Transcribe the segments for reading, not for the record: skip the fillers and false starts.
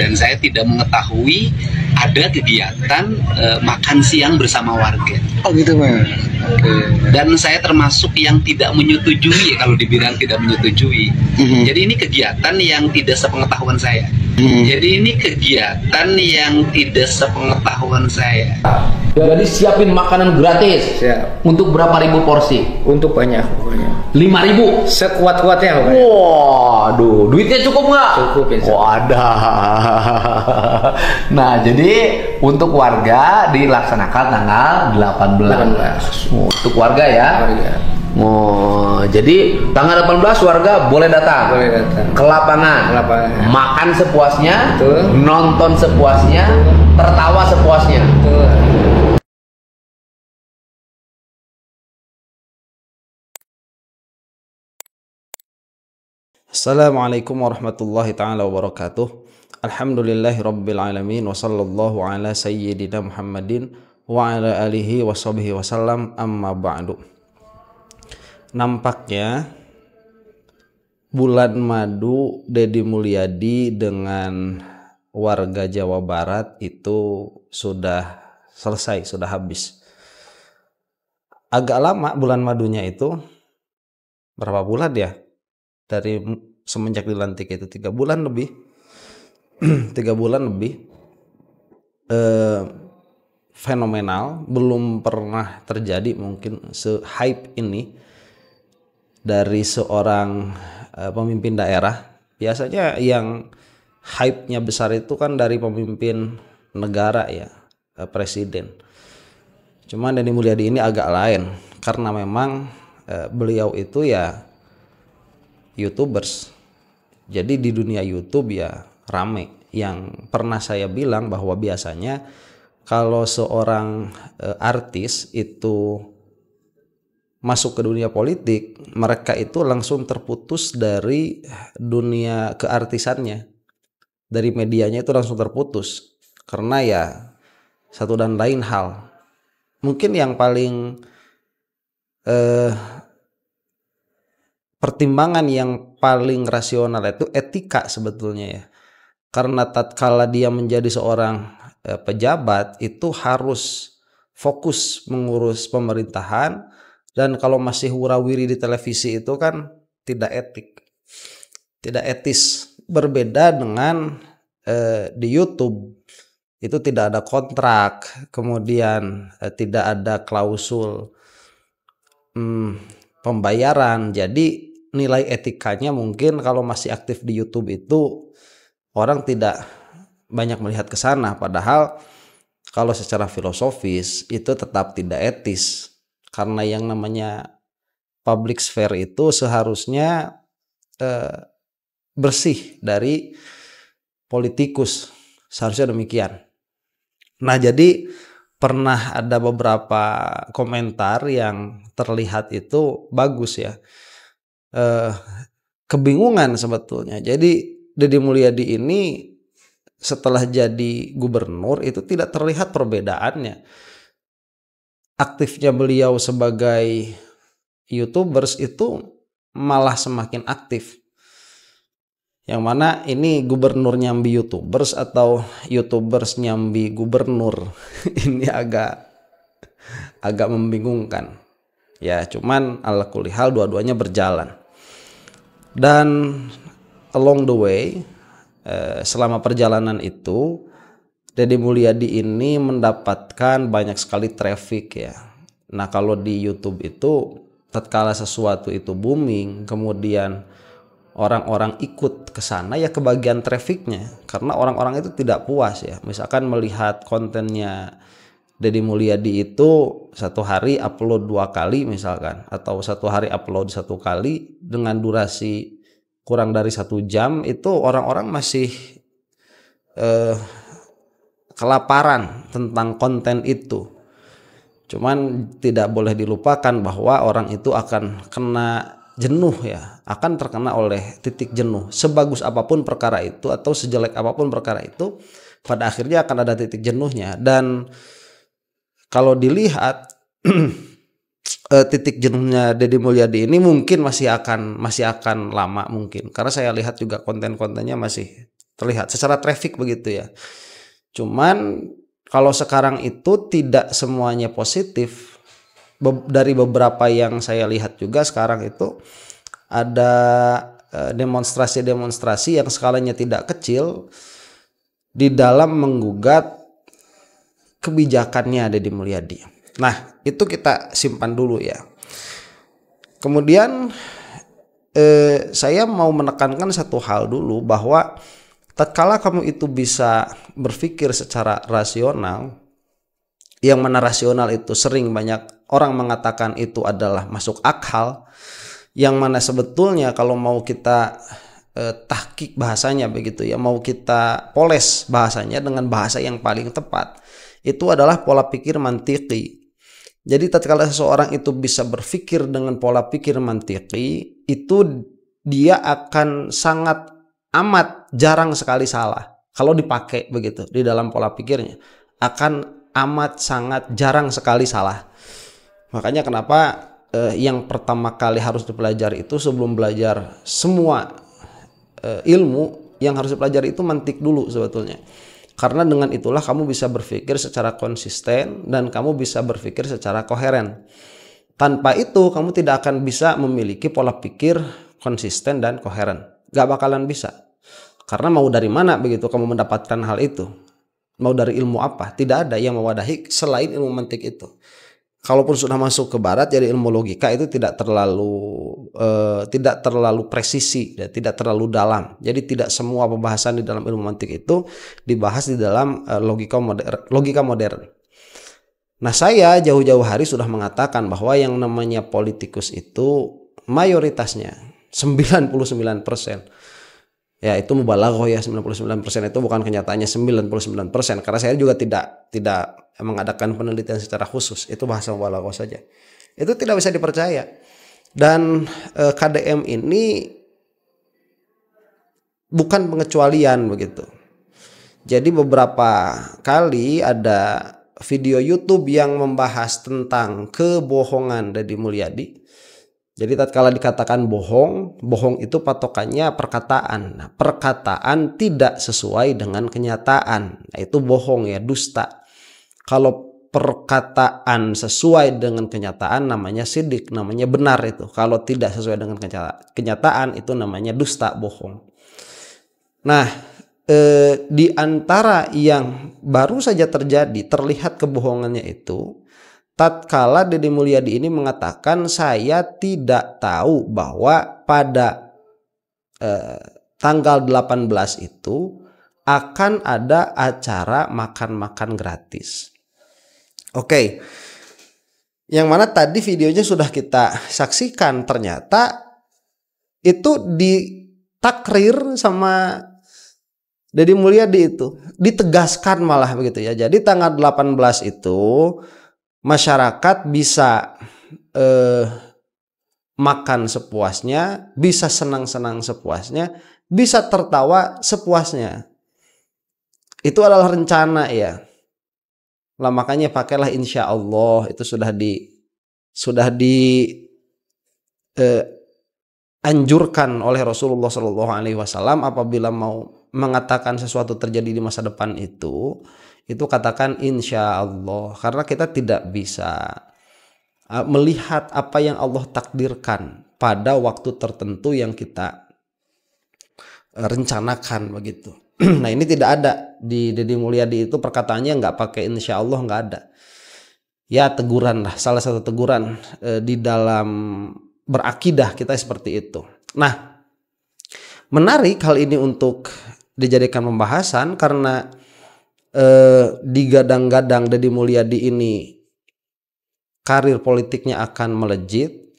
dan saya tidak mengetahui ada kegiatan makan siang bersama warga. Oh gitu Mas. Oke. Dan saya termasuk yang tidak menyetujui, kalau dibilang tidak menyetujui. Jadi ini kegiatan yang tidak sepengetahuan saya. Jadi ini kegiatan yang tidak sepengetahuan saya. Jadi siapin makanan gratis. Siap. Untuk berapa ribu porsi? Untuk banyak pokoknya. 5.000. Sekuat-kuatnya pokoknya. Waduh, duitnya cukup nggak? Cukup ya. Wadah. Nah, jadi untuk warga dilaksanakan tanggal 18. Untuk warga ya. Warga. Oh, jadi tanggal 18 warga boleh datang. Boleh datang. Ke lapangan. Ke lapangan. Makan sepuasnya, Betul. nonton sepuasnya, tertawa sepuasnya. Betul. Assalamualaikum warahmatullahi ta'ala wabarakatuh. Alhamdulillahi rabbil alamin. Wa sallallahu ala sayyidina Muhammadin wa ala alihi wa sahbihi wasallam, amma ba'du. Nampaknya bulan madu Deddy Mulyadi dengan warga Jawa Barat itu sudah selesai, sudah habis. Agak lama bulan madunya itu, berapa bulan ya? Dari semenjak dilantik itu 3 bulan lebih. 3 bulan lebih. Fenomenal, belum pernah terjadi mungkin se-hype ini dari seorang pemimpin daerah. Biasanya yang hype-nya besar itu kan dari pemimpin negara ya, presiden. Cuman Deddy Mulyadi ini agak lain karena memang beliau itu ya YouTubers. Jadi di dunia YouTube ya rame. Yang pernah saya bilang bahwa biasanya kalau seorang artis itu masuk ke dunia politik, mereka itu langsung terputus dari dunia keartisannya. Dari medianya itu langsung terputus. Karena ya satu dan lain hal. Mungkin yang paling pertimbangan yang paling rasional itu etika sebetulnya ya. Karena tatkala dia menjadi seorang pejabat itu harus fokus mengurus pemerintahan, dan kalau masih wurawiri di televisi itu kan tidak etik, tidak etis. Berbeda dengan di YouTube itu tidak ada kontrak, kemudian tidak ada klausul pembayaran. Jadi nilai etikanya mungkin kalau masih aktif di YouTube itu orang tidak banyak melihat ke sana, padahal kalau secara filosofis itu tetap tidak etis. Karena yang namanya public sphere itu seharusnya bersih dari politikus, seharusnya demikian. Nah, jadi pernah ada beberapa komentar yang terlihat itu bagus ya, kebingungan sebetulnya. Jadi Deddy Mulyadi ini setelah jadi gubernur itu tidak terlihat perbedaannya. Aktifnya beliau sebagai YouTubers itu malah semakin aktif. Yang mana ini gubernur nyambi YouTubers atau YouTubers nyambi gubernur. Ini agak membingungkan. Ya, cuman ala kulli hal dua-duanya berjalan. Dan along the way, selama perjalanan itu Deddy Mulyadi ini mendapatkan banyak sekali traffic ya. Nah, kalau di YouTube itu tatkala sesuatu itu booming, kemudian orang-orang ikut ke sana ya kebagian trafficnya, karena orang-orang itu tidak puas ya. Misalkan melihat kontennya Deddy Mulyadi itu satu hari upload 2 kali misalkan, atau satu hari upload 1 kali dengan durasi kurang dari 1 jam, itu orang-orang masih kelaparan tentang konten itu. Cuman tidak boleh dilupakan bahwa orang itu akan kena jenuh ya, akan terkena oleh titik jenuh. Sebagus apapun perkara itu atau sejelek apapun perkara itu, pada akhirnya akan ada titik jenuhnya. Dan kalau dilihat titik jenuhnya Deddy Mulyadi ini mungkin masih akan lama mungkin, karena saya lihat juga konten-kontennya masih terlihat secara traffic begitu ya. Cuman kalau sekarang itu tidak semuanya positif. Dari beberapa yang saya lihat juga sekarang itu ada demonstrasi-demonstrasi yang skalanya tidak kecil di dalam menggugat kebijakannya Deddy Mulyadi. Nah, itu kita simpan dulu ya. Kemudian saya mau menekankan satu hal dulu, bahwa tatkala kamu itu bisa berpikir secara rasional, yang mana rasional itu sering banyak orang mengatakan itu adalah masuk akal, yang mana sebetulnya kalau mau kita tahqiq bahasanya begitu ya, mau kita poles bahasanya dengan bahasa yang paling tepat, itu adalah pola pikir mantiki. Jadi tatkala seseorang itu bisa berpikir dengan pola pikir mantiki, itu dia akan sangat amat jarang sekali salah. Kalau dipakai begitu di dalam pola pikirnya, akan amat sangat jarang sekali salah. Makanya kenapa yang pertama kali harus dipelajari itu, sebelum belajar semua ilmu, yang harus dipelajari itu mantik dulu sebetulnya. Karena dengan itulah kamu bisa berpikir secara konsisten dan kamu bisa berpikir secara koheren. Tanpa itu kamu tidak akan bisa memiliki pola pikir konsisten dan koheren. Gak bakalan bisa. Karena mau dari mana begitu kamu mendapatkan hal itu? Mau dari ilmu apa? Tidak ada yang mewadahi selain ilmu mantik itu. Kalaupun sudah masuk ke barat, jadi ilmu logika itu tidak terlalu presisi, tidak terlalu dalam. Jadi tidak semua pembahasan di dalam ilmu mantik itu dibahas di dalam logika modern. Nah, saya jauh-jauh hari sudah mengatakan bahwa yang namanya politikus itu mayoritasnya 99%. Ya, itu mubalaghah ya, 99% itu bukan kenyataannya 99%, karena saya juga tidak mengadakan penelitian secara khusus, itu bahasa mubalaghah saja. Itu tidak bisa dipercaya. Dan KDM ini bukan pengecualian begitu. Jadi beberapa kali ada video YouTube yang membahas tentang kebohongan Deddy Mulyadi. Jadi tatkala dikatakan bohong itu patokannya perkataan. Nah, perkataan tidak sesuai dengan kenyataan. Nah, itu bohong ya, dusta. Kalau perkataan sesuai dengan kenyataan namanya sidik, namanya benar itu. Kalau tidak sesuai dengan kenyataan itu namanya dusta, bohong. Nah, di antara yang baru saja terjadi, terlihat kebohongannya itu, tatkala Deddy Mulyadi ini mengatakan saya tidak tahu bahwa pada tanggal 18 itu akan ada acara makan-makan gratis. Oke. Yang mana tadi videonya sudah kita saksikan, ternyata itu ditakrir sama Deddy Mulyadi, itu ditegaskan malah begitu ya. Jadi tanggal 18 itu masyarakat bisa makan sepuasnya, bisa senang-senang sepuasnya, bisa tertawa sepuasnya. Itu adalah rencana ya. Lah makanya pakailah insya Allah, itu sudah dianjurkan oleh Rasulullah SAW apabila mau mengatakan sesuatu terjadi di masa depan itu katakan insya Allah, karena kita tidak bisa melihat apa yang Allah takdirkan pada waktu tertentu yang kita rencanakan begitu. Nah, ini tidak ada di Deddy Mulyadi itu, perkataannya nggak pakai insya Allah, nggak ada. Ya, teguran lah, salah satu teguran di dalam berakidah kita seperti itu. Nah, menarik hal ini untuk dijadikan pembahasan karena digadang-gadang Deddy Mulyadi ini karir politiknya akan melejit,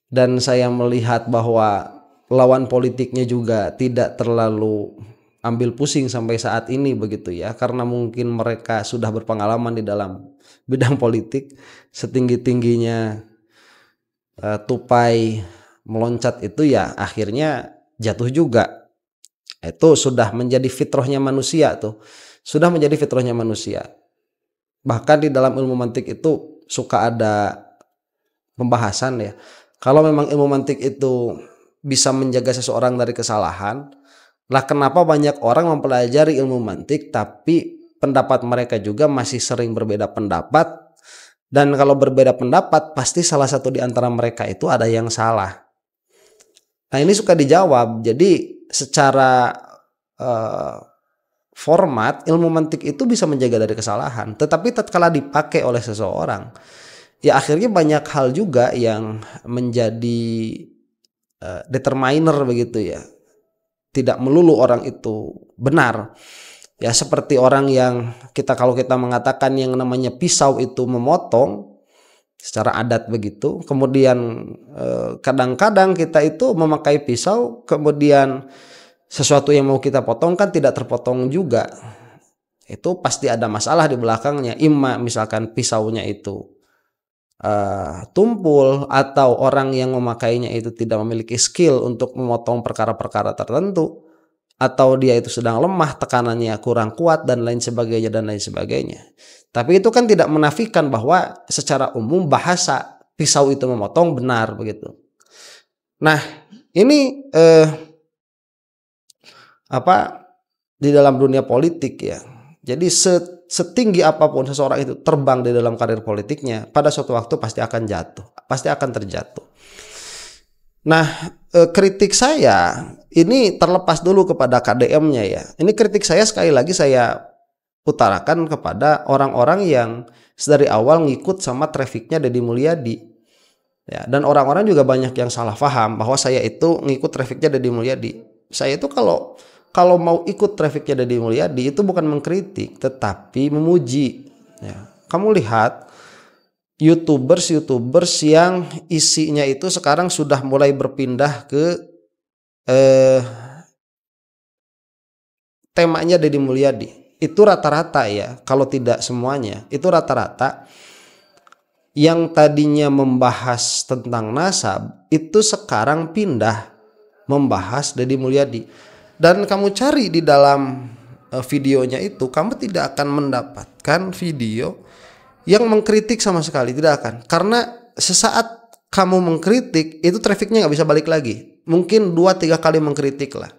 dan saya melihat bahwa lawan politiknya juga tidak terlalu ambil pusing sampai saat ini begitu ya, karena mungkin mereka sudah berpengalaman di dalam bidang politik. Setinggi-tingginya tupai meloncat itu ya akhirnya jatuh juga. Itu sudah menjadi fitrahnya manusia tuh. Sudah menjadi fitrahnya manusia. Bahkan di dalam ilmu mantik itu suka ada pembahasan ya. Kalau memang ilmu mantik itu bisa menjaga seseorang dari kesalahan, Lah kenapa banyak orang mempelajari ilmu mantik tapi pendapat mereka juga masih sering berbeda pendapat, dan kalau berbeda pendapat pasti salah satu di antara mereka itu ada yang salah. Nah ini suka dijawab. Jadi secara format ilmu mantik itu bisa menjaga dari kesalahan, tetapi tatkala dipakai oleh seseorang, ya akhirnya banyak hal juga yang menjadi determiner begitu ya. Tidak melulu orang itu benar. Ya seperti orang yang kalau kita mengatakan yang namanya pisau itu memotong secara adat begitu, kemudian kadang-kadang kita itu memakai pisau, kemudian sesuatu yang mau kita potong kan tidak terpotong juga. Itu pasti ada masalah di belakangnya. Imma misalkan pisaunya itu tumpul, atau orang yang memakainya itu tidak memiliki skill untuk memotong perkara-perkara tertentu, atau dia itu sedang lemah, tekanannya kurang kuat dan lain sebagainya dan lain sebagainya. Tapi itu kan tidak menafikan bahwa secara umum bahasa pisau itu memotong benar begitu. Nah, ini di dalam dunia politik ya. Jadi setinggi apapun seseorang itu terbang di dalam karir politiknya, pada suatu waktu pasti akan jatuh, pasti akan terjatuh. Nah, kritik saya ini terlepas dulu kepada KDM-nya ya. Ini kritik saya sekali lagi saya utarakan kepada orang-orang yang dari awal ngikut sama trafficnya Deddy Mulyadi. Ya, dan orang-orang juga banyak yang salah paham bahwa saya itu ngikut trafficnya Deddy Mulyadi. Saya itu kalau mau ikut trafficnya Deddy Mulyadi itu bukan mengkritik, tetapi memuji. Ya, kamu lihat YouTubers yang isinya itu sekarang sudah mulai berpindah ke temanya Deddy Mulyadi. Itu rata-rata ya, kalau tidak semuanya, itu rata-rata yang tadinya membahas tentang nasab itu sekarang pindah membahas Deddy Mulyadi. Dan kamu cari di dalam videonya itu, kamu tidak akan mendapatkan video yang mengkritik sama sekali, tidak akan. Karena sesaat kamu mengkritik, itu trafficnya nggak bisa balik lagi. Mungkin 2-3 kali mengkritik lah.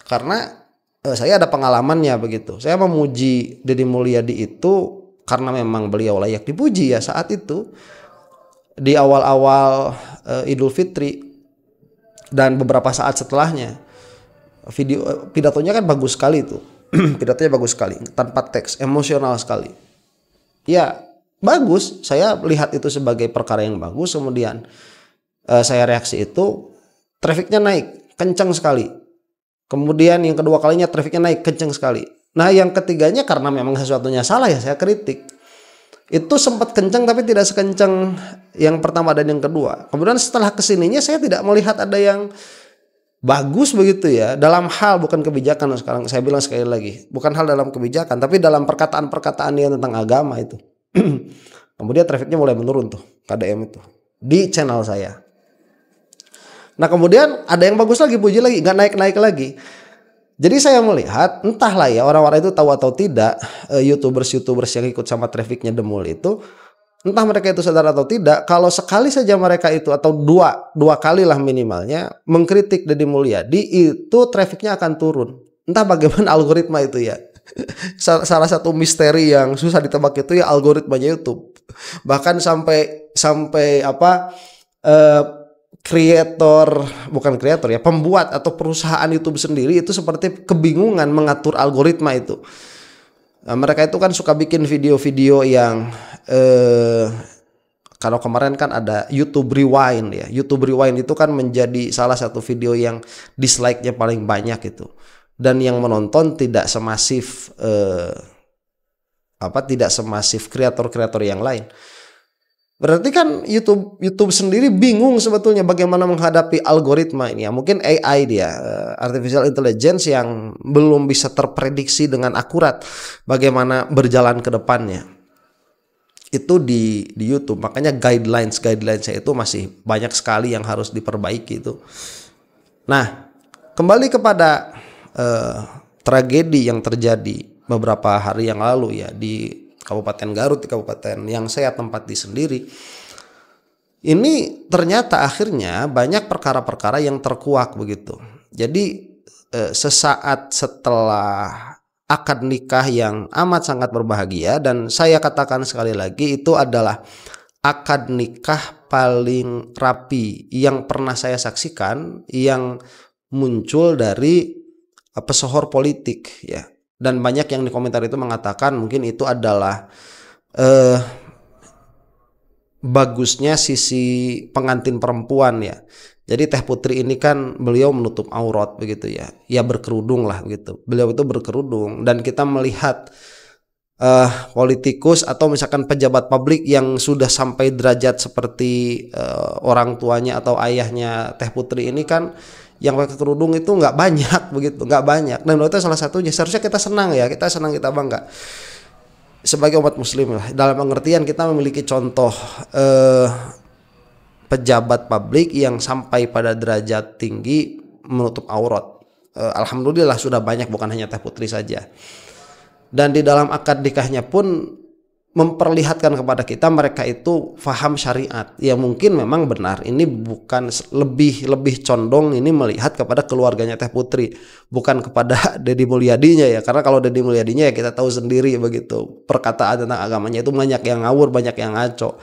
Karena saya ada pengalamannya begitu. Saya memuji Deddy Mulyadi itu karena memang beliau layak dipuji ya saat itu. Di awal-awal Idul Fitri dan beberapa saat setelahnya. Pidatonya kan bagus sekali itu. Pidatonya bagus sekali, tanpa teks, emosional sekali. Ya, bagus. Saya lihat itu sebagai perkara yang bagus. Kemudian saya reaksi itu, trafficnya naik, kencang sekali. Kemudian yang kedua kalinya trafficnya naik, kencang sekali. Nah, yang ketiganya karena memang sesuatunya salah ya saya kritik. Itu sempat kencang tapi tidak sekencang yang pertama dan yang kedua. Kemudian setelah kesininya saya tidak melihat ada yang bagus begitu ya, dalam hal bukan kebijakan. Sekarang saya bilang sekali lagi, bukan hal dalam kebijakan, tapi dalam perkataan-perkataan dia tentang agama itu. Kemudian trafficnya mulai menurun tuh, KDM itu di channel saya. Nah kemudian ada yang bagus lagi, puji lagi, nggak naik-naik lagi. Jadi saya melihat, entahlah ya orang-orang itu tahu atau tidak, YouTubers yang ikut sama trafficnya Demul itu, entah mereka itu sadar atau tidak, kalau sekali saja mereka itu atau dua kali lah minimalnya mengkritik Deddy Mulyadi, itu trafficnya akan turun. Entah bagaimana algoritma itu ya. Salah satu misteri yang susah ditebak itu ya algoritmanya YouTube. Bahkan sampai pembuat atau perusahaan YouTube sendiri itu seperti kebingungan mengatur algoritma itu. Nah, mereka itu kan suka bikin video-video yang kalau kemarin kan ada YouTube Rewind ya. YouTube Rewind itu kan menjadi salah satu video yang dislike-nya paling banyak itu. Dan yang menonton tidak semasif kreator-kreator yang lain. Berarti kan YouTube sendiri bingung sebetulnya bagaimana menghadapi algoritma ini ya. Mungkin AI dia, artificial intelligence yang belum bisa terprediksi dengan akurat bagaimana berjalan ke depannya. Itu di YouTube. Makanya guidelines-nya itu masih banyak sekali yang harus diperbaiki itu. Nah, kembali kepada tragedi yang terjadi beberapa hari yang lalu ya di Kabupaten Garut, di kabupaten yang saya tempati sendiri. Ini ternyata akhirnya banyak perkara-perkara yang terkuak begitu. Jadi sesaat setelah akad nikah yang amat sangat berbahagia, dan saya katakan sekali lagi itu adalah akad nikah paling rapi yang pernah saya saksikan, yang muncul dari pesohor politik ya. Dan banyak yang di komentar itu mengatakan mungkin itu adalah bagusnya sisi pengantin perempuan ya. Jadi Teh Putri ini kan beliau menutup aurat begitu ya. Ya berkerudung lah begitu. Beliau itu berkerudung, dan kita melihat politikus atau misalkan pejabat publik yang sudah sampai derajat seperti orang tuanya atau ayahnya Teh Putri ini kan yang pakai kerudung itu nggak banyak begitu, nggak banyak. Dan itu salah satunya. Seharusnya kita senang ya, kita senang, kita bangga sebagai umat muslim lah. Dalam pengertian kita memiliki contoh pejabat publik yang sampai pada derajat tinggi menutup aurat. Alhamdulillah sudah banyak, bukan hanya Teh Putri saja. Dan di dalam akad nikahnya pun memperlihatkan kepada kita mereka itu faham syariat. Ya mungkin memang benar, ini bukan lebih condong ini melihat kepada keluarganya Teh Putri, bukan kepada Deddy Mulyadinya ya. Karena kalau Deddy Mulyadinya ya kita tahu sendiri begitu, perkataan tentang agamanya itu banyak yang ngawur, banyak yang ngaco.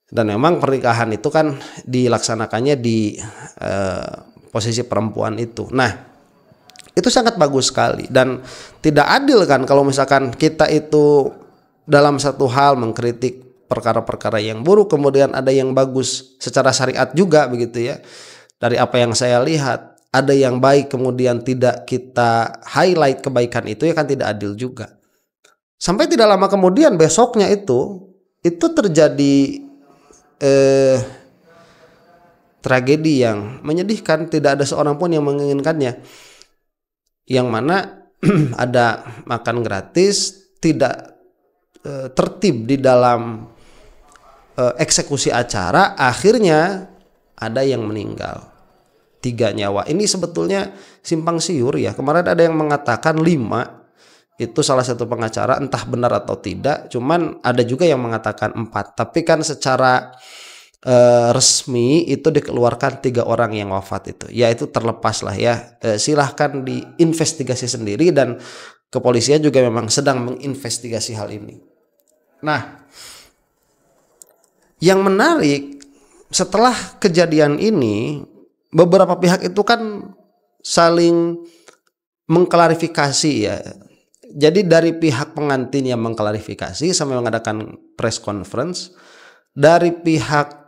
Dan memang pernikahan itu kan dilaksanakannya di posisi perempuan itu. Nah, itu sangat bagus sekali, dan tidak adil kan kalau misalkan kita itu dalam satu hal mengkritik perkara-perkara yang buruk, kemudian ada yang bagus secara syariat juga begitu ya. Dari apa yang saya lihat, ada yang baik kemudian tidak kita highlight kebaikan itu, ya kan tidak adil juga. Sampai tidak lama kemudian besoknya itu terjadi tragedi yang menyedihkan, tidak ada seorang pun yang menginginkannya. Yang mana ada makan gratis, tidak tertib di dalam eksekusi acara, akhirnya ada yang meninggal, 3 nyawa. Ini sebetulnya simpang siur ya. Kemarin ada yang mengatakan 5, itu salah satu pengacara, entah benar atau tidak. Cuman ada juga yang mengatakan 4. Tapi kan secara resmi itu dikeluarkan 3 orang yang wafat itu. Ya itu terlepas lah ya. Silahkan diinvestigasi sendiri, dan kepolisian juga memang sedang menginvestigasi hal ini. Nah, yang menarik setelah kejadian ini, beberapa pihak itu kan saling mengklarifikasi ya. Jadi dari pihak pengantin yang mengklarifikasi sampai mengadakan press conference, dari pihak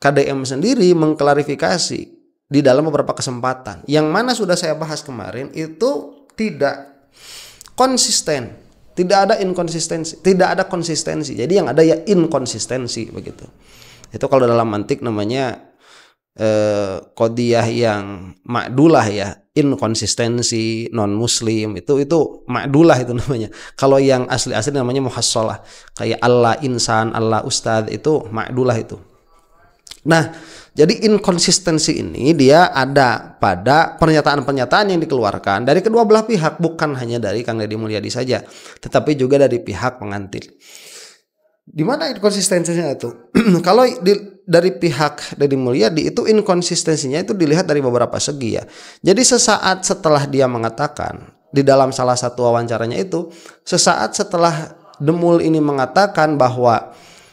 KDM sendiri mengklarifikasi di dalam beberapa kesempatan. Yang mana sudah saya bahas kemarin itu tidak konsisten, tidak ada inkonsistensi, tidak ada konsistensi. Jadi yang ada ya inkonsistensi begitu. Itu kalau dalam mantik namanya qadiyah yang ma'dulah ya, inkonsistensi non muslim itu ma'dulah itu namanya. Kalau yang asli-asli namanya muhassalah, kayak Allah insan, Allah ustad, itu ma'dulah itu. Nah, jadi inkonsistensi ini dia ada pada pernyataan-pernyataan yang dikeluarkan dari kedua belah pihak, bukan hanya dari Kang Deddy Mulyadi saja, tetapi juga dari pihak pengantin. Di mana inkonsistensinya itu? Kalau dari pihak Deddy Mulyadi itu inkonsistensinya itu dilihat dari beberapa segi ya. Jadi sesaat setelah dia mengatakan di dalam salah satu wawancaranya itu, sesaat setelah Demul ini mengatakan bahwa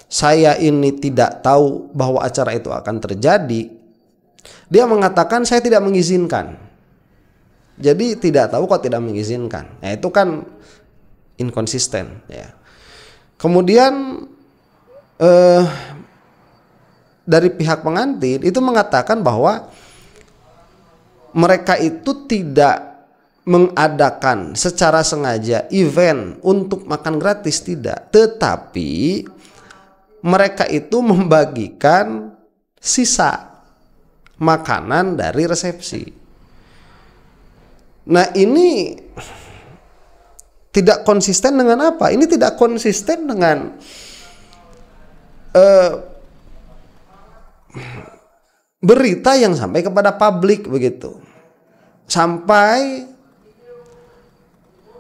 saya ini tidak tahu bahwa acara itu akan terjadi, dia mengatakan saya tidak mengizinkan. Jadi tidak tahu kok tidak mengizinkan. Nah, itu kan inkonsisten ya. Kemudian dari pihak pengantin itu mengatakan bahwa mereka itu tidak mengadakan secara sengaja event untuk makan gratis, tidak, tetapi mereka itu membagikan sisa makanan dari resepsi. Nah, ini tidak konsisten dengan apa? Ini tidak konsisten dengan berita yang sampai kepada publik begitu. Sampai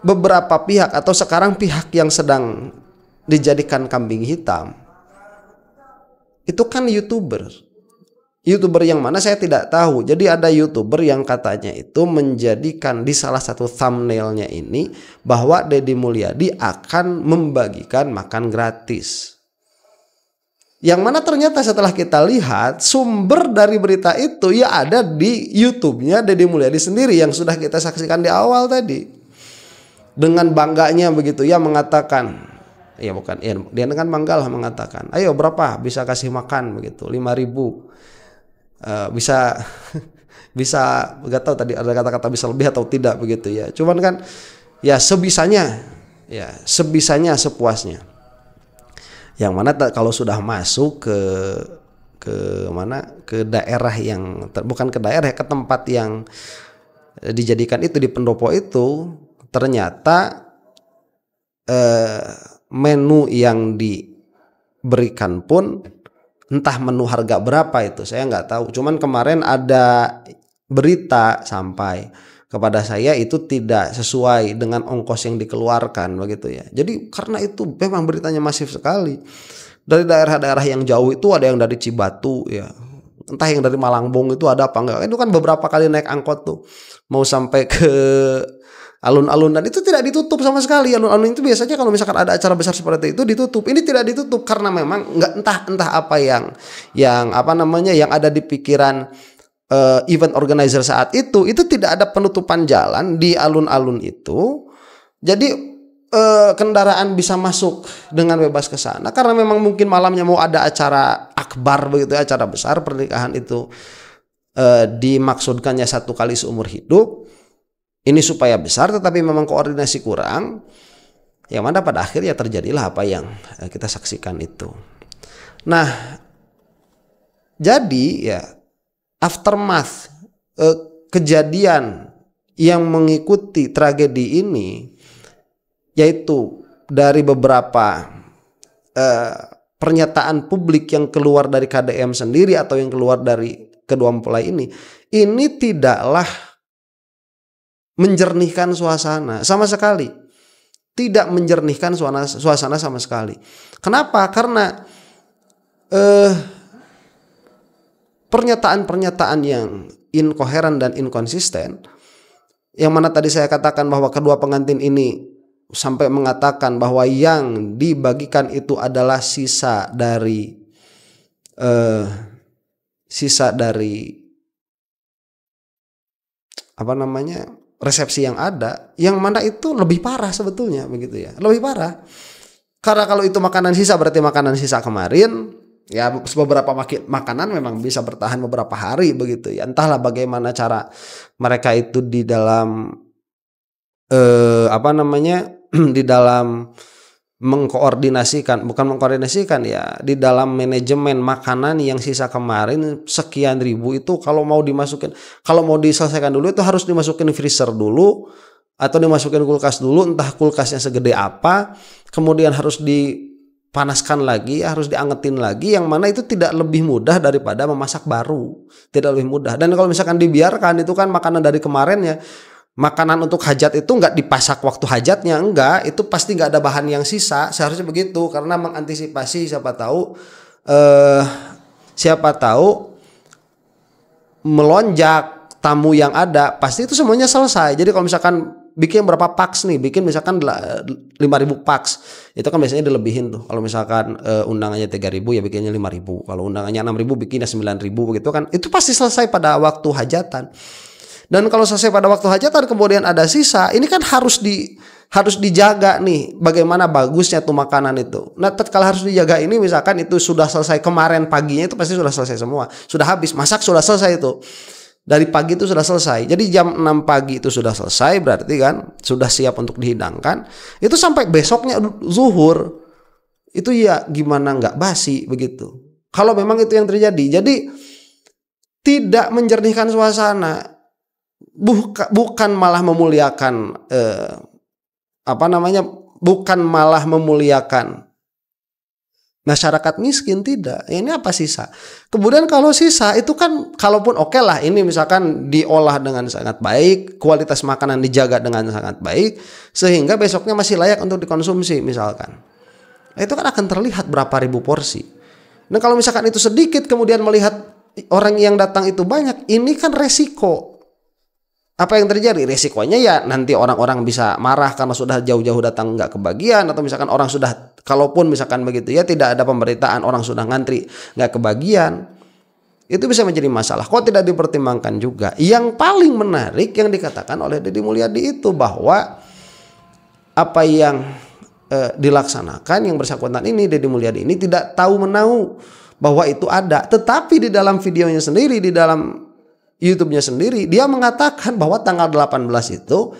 beberapa pihak atau sekarang pihak yang sedang dijadikan kambing hitam itu kan YouTuber YouTuber yang mana saya tidak tahu. Jadi ada YouTuber yang katanya itu menjadikan di salah satu thumbnailnya ini bahwa Deddy Mulyadi akan membagikan makan gratis. Yang mana ternyata setelah kita lihat sumber dari berita itu ya ada di YouTube-nya Deddy Mulyadi sendiri yang sudah kita saksikan di awal tadi. Dengan bangganya begitu ya mengatakan, ya bukan, ya, dia dengan bangga lah mengatakan, ayo berapa bisa kasih makan begitu, 5.000. Bisa nggak tahu tadi ada kata-kata bisa lebih atau tidak begitu ya. Cuman kan ya sebisanya sepuasnya. Yang mana kalau sudah masuk ke mana, ke daerah yang bukan ke daerah, ke tempat yang dijadikan itu di pendopo itu, ternyata menu yang diberikan pun entah menu harga berapa itu saya nggak tahu. Cuman kemarin ada berita sampai kepada saya itu tidak sesuai dengan ongkos yang dikeluarkan begitu ya. Jadi karena itu memang beritanya masif sekali. Dari daerah-daerah yang jauh itu ada yang dari Cibatu ya. Entah yang dari Malangbong itu ada apa enggak. Itu kan beberapa kali naik angkot tuh mau sampai ke alun-alun dan itu tidak ditutup sama sekali. Alun-alun itu biasanya kalau misalkan ada acara besar seperti itu ditutup. Ini tidak ditutup karena memang entah apa yang apa namanya yang ada di pikiran event organizer saat itu tidak ada penutupan jalan di alun-alun itu. Jadi kendaraan bisa masuk dengan bebas ke sana karena memang mungkin malamnya mau ada acara akbar begitu, acara besar pernikahan itu dimaksudkannya 1 kali seumur hidup. Ini supaya besar tetapi memang koordinasi kurang. Yang mana pada akhirnya terjadilah apa yang kita saksikan itu. Nah, jadi ya aftermath kejadian yang mengikuti tragedi ini yaitu dari beberapa pernyataan publik yang keluar dari KDM sendiri atau yang keluar dari kedua mempelai ini tidaklah menjernihkan suasana sama sekali. Tidak menjernihkan suasana sama sekali. Kenapa? Karena pernyataan-pernyataan yang inkoheren dan inkonsisten, yang mana tadi saya katakan bahwa kedua pengantin ini sampai mengatakan bahwa yang dibagikan itu adalah sisa dari apa namanya, resepsi yang ada, yang mana itu lebih parah sebetulnya begitu ya, lebih parah. Karena kalau itu makanan sisa berarti makanan sisa kemarin, ya beberapa makanan memang bisa bertahan beberapa hari begitu ya. Entahlah bagaimana cara mereka itu di dalam apa namanya di dalam bukan mengkoordinasikan ya, di dalam manajemen makanan yang sisa kemarin sekian ribu itu kalau mau diselesaikan dulu itu harus dimasukin freezer dulu atau dimasukin kulkas dulu, entah kulkasnya segede apa, kemudian harus dipanaskan lagi, harus diangetin lagi, yang mana itu tidak lebih mudah daripada memasak baru, tidak lebih mudah. Dan kalau misalkan dibiarkan itu kan makanan dari kemarin ya, makanan untuk hajat itu nggak dipasak waktu hajatnya, enggak, itu pasti nggak ada bahan yang sisa, seharusnya begitu karena mengantisipasi siapa tahu melonjak tamu yang ada, pasti itu semuanya selesai. Jadi kalau misalkan bikin berapa paks nih, bikin misalkan 5.000 paks, itu kan biasanya dilebihin tuh. Kalau misalkan undangannya 3.000 ya bikinnya 5.000, kalau undangannya 6.000 bikinnya 9.000 begitu kan, itu pasti selesai pada waktu hajatan. Dan kalau selesai pada waktu hajatan kemudian ada sisa, ini kan harus dijaga nih bagaimana bagusnya tuh makanan itu. Nah, tatkala harus dijaga ini misalkan itu sudah selesai kemarin paginya, itu pasti sudah selesai semua. Sudah habis, masak sudah selesai itu. Dari pagi itu sudah selesai. Jadi jam 6 pagi itu sudah selesai, berarti kan sudah siap untuk dihidangkan. Itu sampai besoknya zuhur. Itu ya gimana nggak basi begitu. Kalau memang itu yang terjadi. Jadi tidak menjernihkan suasana. Bukan malah memuliakan bukan malah memuliakan masyarakat miskin, tidak. Ini apa sisa? Kemudian kalau sisa itu kan kalaupun oke lah, ini misalkan diolah dengan sangat baik, kualitas makanan dijaga dengan sangat baik sehingga besoknya masih layak untuk dikonsumsi misalkan. Itu kan akan terlihat berapa ribu porsi. Nah, kalau misalkan itu sedikit kemudian melihat orang yang datang itu banyak, ini kan resiko. Apa yang terjadi? Resikonya ya nanti orang-orang bisa marah karena sudah jauh-jauh datang nggak kebagian, atau misalkan orang sudah, kalaupun misalkan begitu ya tidak ada pemberitaan, orang sudah ngantri nggak kebagian, itu bisa menjadi masalah. Kok tidak dipertimbangkan juga? Yang paling menarik yang dikatakan oleh Deddy Mulyadi itu bahwa apa yang dilaksanakan yang bersangkutan ini, Deddy Mulyadi ini tidak tahu menahu bahwa itu ada. Tetapi di dalam videonya sendiri, di dalam YouTube-nya sendiri, dia mengatakan bahwa tanggal 18 itu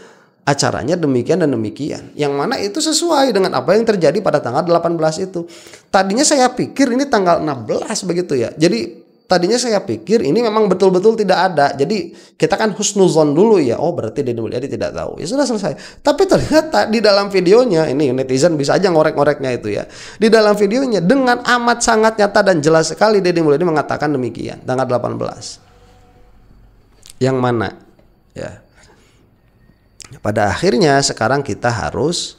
acaranya demikian dan demikian. Yang mana itu sesuai dengan apa yang terjadi pada tanggal 18 itu. Tadinya saya pikir ini tanggal 16 begitu ya. Jadi tadinya saya pikir ini memang betul-betul tidak ada. Jadi kita kan husnuzon dulu ya. Oh berarti Deddy Mulyadi tidak tahu. Ya sudah selesai. Tapi ternyata di dalam videonya, ini netizen bisa aja ngorek-ngoreknya itu ya. Di dalam videonya dengan amat sangat nyata dan jelas sekali Deddy Mulyadi mengatakan demikian. Tanggal 18. Yang mana? Ya. Pada akhirnya sekarang kita harus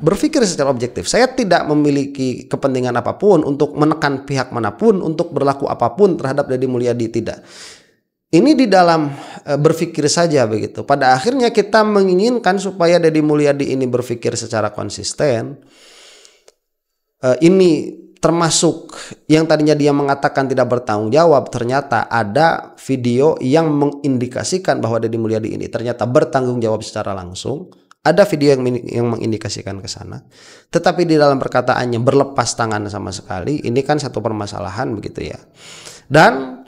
berpikir secara objektif. Saya tidak memiliki kepentingan apapun untuk menekan pihak manapun untuk berlaku apapun terhadap Deddy Mulyadi, tidak. Ini di dalam berpikir saja begitu. Pada akhirnya kita menginginkan supaya Deddy Mulyadi ini berpikir secara konsisten. Ini termasuk yang tadinya dia mengatakan tidak bertanggung jawab, ternyata ada video yang mengindikasikan bahwa Deddy Mulyadi ini ternyata bertanggung jawab secara langsung. Ada video yang mengindikasikan ke sana, tetapi di dalam perkataannya berlepas tangan sama sekali. Ini kan satu permasalahan begitu ya. Dan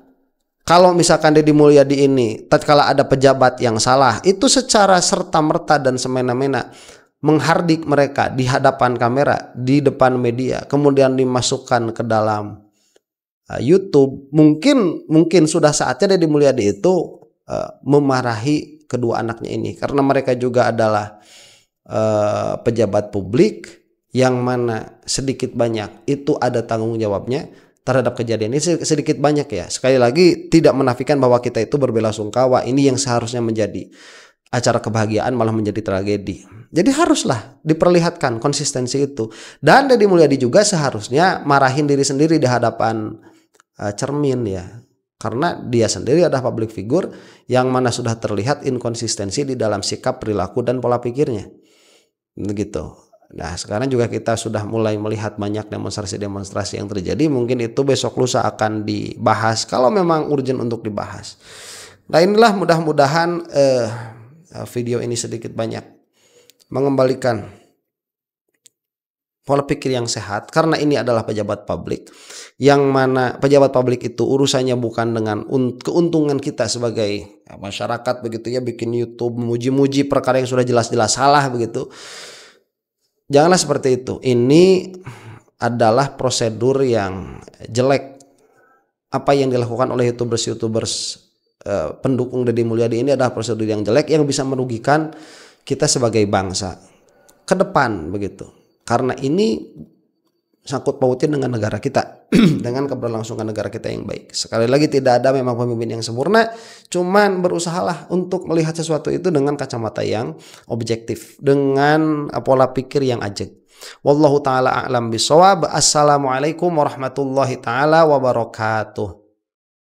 kalau misalkan Deddy Mulyadi ini tatkala ada pejabat yang salah, itu secara serta-merta dan semena-mena menghardik mereka di hadapan kamera, di depan media, kemudian dimasukkan ke dalam YouTube, mungkin sudah saatnya Deddy Mulyadi itu memarahi kedua anaknya ini, karena mereka juga adalah pejabat publik yang mana sedikit banyak itu ada tanggung jawabnya terhadap kejadian ini. Sedikit banyak ya, sekali lagi tidak menafikan bahwa kita itu berbelasungkawa. Ini yang seharusnya menjadi acara kebahagiaan malah menjadi tragedi. Jadi haruslah diperlihatkan konsistensi itu. Dan Deddy Mulyadi juga seharusnya marahin diri sendiri di hadapan cermin ya. Karena dia sendiri adalah public figure yang mana sudah terlihat inkonsistensi di dalam sikap, perilaku, dan pola pikirnya. Begitu. Nah sekarang juga kita sudah mulai melihat banyak demonstrasi-demonstrasi yang terjadi. Mungkin itu besok lusa akan dibahas kalau memang urgent untuk dibahas. Nah inilah mudah-mudahan video ini sedikit banyak mengembalikan pola pikir yang sehat, karena ini adalah pejabat publik yang mana pejabat publik itu urusannya bukan dengan keuntungan kita sebagai masyarakat begitu ya, bikin YouTube memuji-muji perkara yang sudah jelas-jelas salah begitu. Janganlah seperti itu. Ini adalah prosedur yang jelek. Apa yang dilakukan oleh YouTubers pendukung Deddy Mulyadi ini adalah prosedur yang jelek yang bisa merugikan kita sebagai bangsa ke depan begitu. Karena ini sangkut pautnya dengan negara kita, dengan keberlangsungan negara kita yang baik. Sekali lagi tidak ada memang pemimpin yang sempurna, cuman berusahalah untuk melihat sesuatu itu dengan kacamata yang objektif, dengan pola pikir yang ajak. Wallahu taala a'lam bishawab. Assalamualaikum warahmatullahi taala wabarakatuh.